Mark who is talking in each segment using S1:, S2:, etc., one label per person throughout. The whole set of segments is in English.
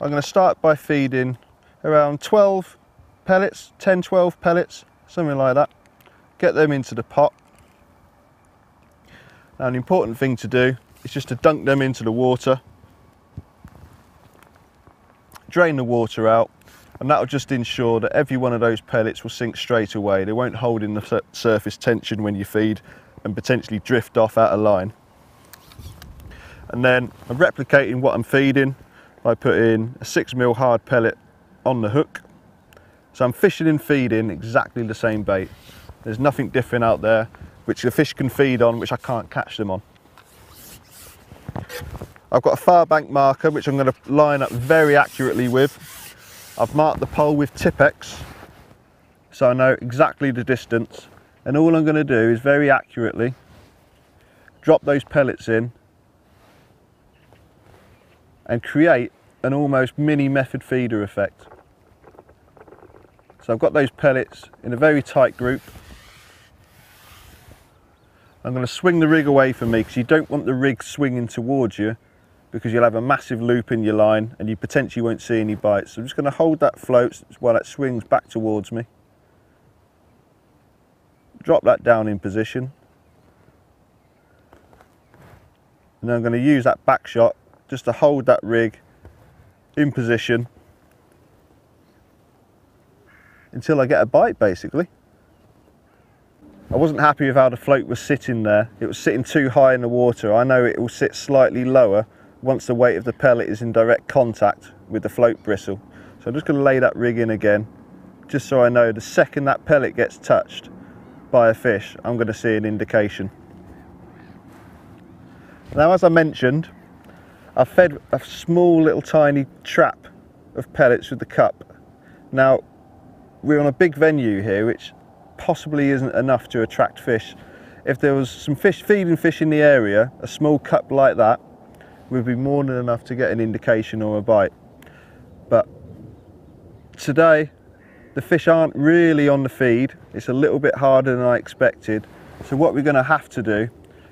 S1: I'm going to start by feeding around 12 pellets, 10, 12 pellets, something like that. Get them into the pot. Now, an important thing to do is just to dunk them into the water, drain the water out, and that'll just ensure that every one of those pellets will sink straight away. They won't hold in the surface tension when you feed and potentially drift off out of line. And then I'm replicating what I'm feeding by putting a 6mm hard pellet on the hook. So I'm fishing and feeding exactly the same bait. There's nothing different out there which the fish can feed on which I can't catch them on. I've got a far bank marker which I'm going to line up very accurately with. I've marked the pole with Tipp-Ex so I know exactly the distance, and all I'm going to do is very accurately drop those pellets in and create an almost mini method feeder effect. So I've got those pellets in a very tight group. I'm going to swing the rig away from me because you don't want the rig swinging towards you, because you'll have a massive loop in your line and you potentially won't see any bites. So I'm just going to hold that float while it swings back towards me. Drop that down in position. And then I'm going to use that back shot just to hold that rig in position until I get a bite, basically. I wasn't happy with how the float was sitting there. It was sitting too high in the water. I know it will sit slightly lower once the weight of the pellet is in direct contact with the float bristle. So I'm just going to lay that rig in again, just so I know the second that pellet gets touched by a fish, I'm going to see an indication. Now, as I mentioned, I've fed a small little tiny trap of pellets with the cup. Now, we're on a big venue here, which possibly isn't enough to attract fish. If there was some fish feeding fish in the area, a small cup like that would be more than enough to get an indication or a bite. But today, the fish aren't really on the feed. It's a little bit harder than I expected. So what we're going to have to do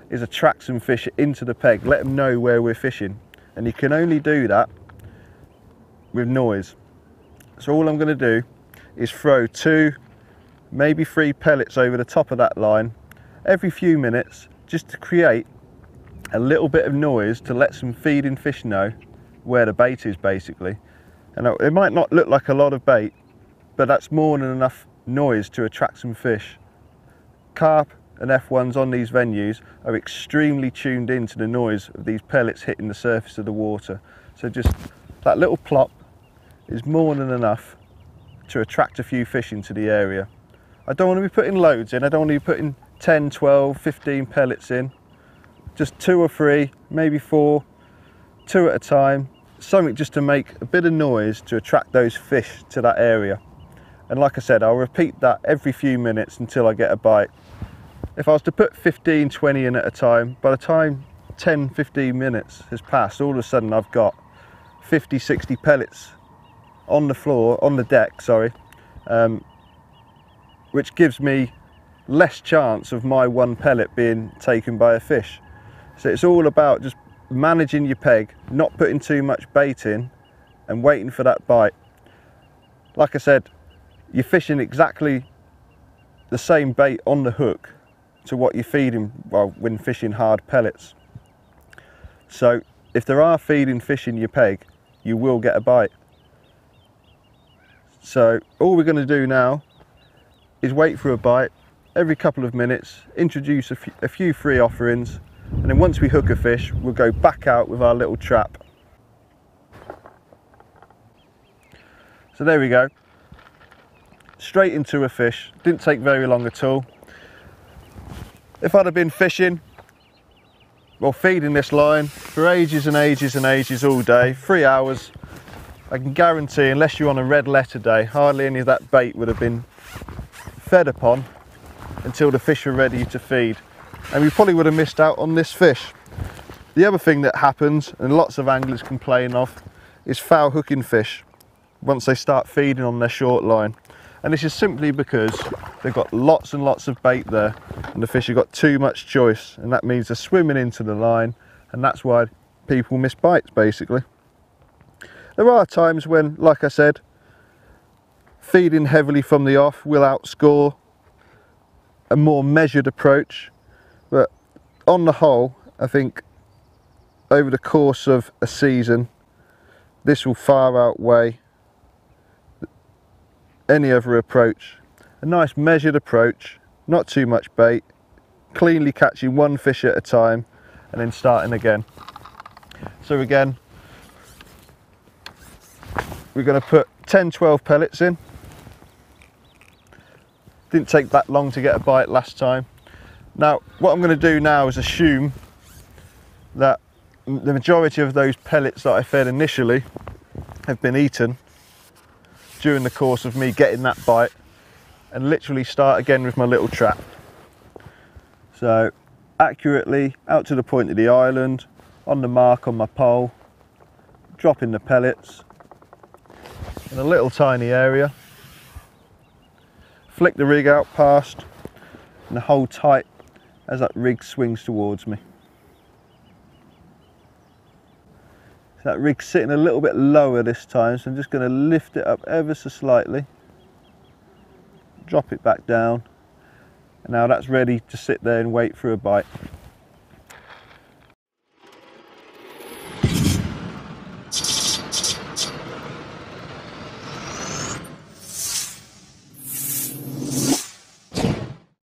S1: is attract some fish into the peg, let them know where we're fishing. And you can only do that with noise. So all I'm going to do is throw 2, maybe 3 pellets over the top of that line every few minutes, just to create a little bit of noise to let some feeding fish know where the bait is, basically. And it might not look like a lot of bait, but that's more than enough noise to attract some fish. Carp and F1s on these venues are extremely tuned into the noise of these pellets hitting the surface of the water. So just that little plop is more than enough to attract a few fish into the area. I don't want to be putting loads in. I don't want to be putting 10, 12, 15 pellets in. Just 2 or 3, maybe 4, 2 at a time. Something just to make a bit of noise to attract those fish to that area. And like I said, I'll repeat that every few minutes until I get a bite. If I was to put 15, 20 in at a time, by the time 10, 15 minutes has passed, all of a sudden I've got 50, 60 pellets on the floor, on the deck, sorry, which gives me less chance of my one pellet being taken by a fish. So it's all about just managing your peg, not putting too much bait in and waiting for that bite. Like I said, you're fishing exactly the same bait on the hook to what you're feeding when fishing hard pellets. So if there are feeding fish in your peg, you will get a bite. So all we're going to do now is wait for a bite every couple of minutes, introduce a few free offerings, and then once we hook a fish, we'll go back out with our little trap. So there we go, straight into a fish. Didn't take very long at all. If I'd have been fishing, well, feeding this line for ages and ages and ages all day, 3 hours, I can guarantee, unless you're on a red letter day, hardly any of that bait would have been fed upon until the fish were ready to feed. And we probably would have missed out on this fish. The other thing that happens, and lots of anglers complain of, is foul hooking fish once they start feeding on their short line. And this is simply because they've got lots and lots of bait there and the fish have got too much choice, and that means they're swimming into the line, and that's why people miss bites, basically. There are times when, like I said, feeding heavily from the off will outscore a more measured approach, but on the whole, I think over the course of a season, this will far outweigh any other approach. A nice measured approach, not too much bait, cleanly catching one fish at a time and then starting again. So again, we're going to put 10-12 pellets in. Didn't take that long to get a bite last time. Now what I'm going to do now is assume that the majority of those pellets that I fed initially have been eaten during the course of me getting that bite, and literally start again with my little trap. So accurately out to the point of the island, on the mark on my pole, dropping the pellets in a little tiny area, flick the rig out past and hold tight as that rig swings towards me. So that rig's sitting a little bit lower this time, so I'm just going to lift it up ever so slightly, drop it back down, and now that's ready to sit there and wait for a bite.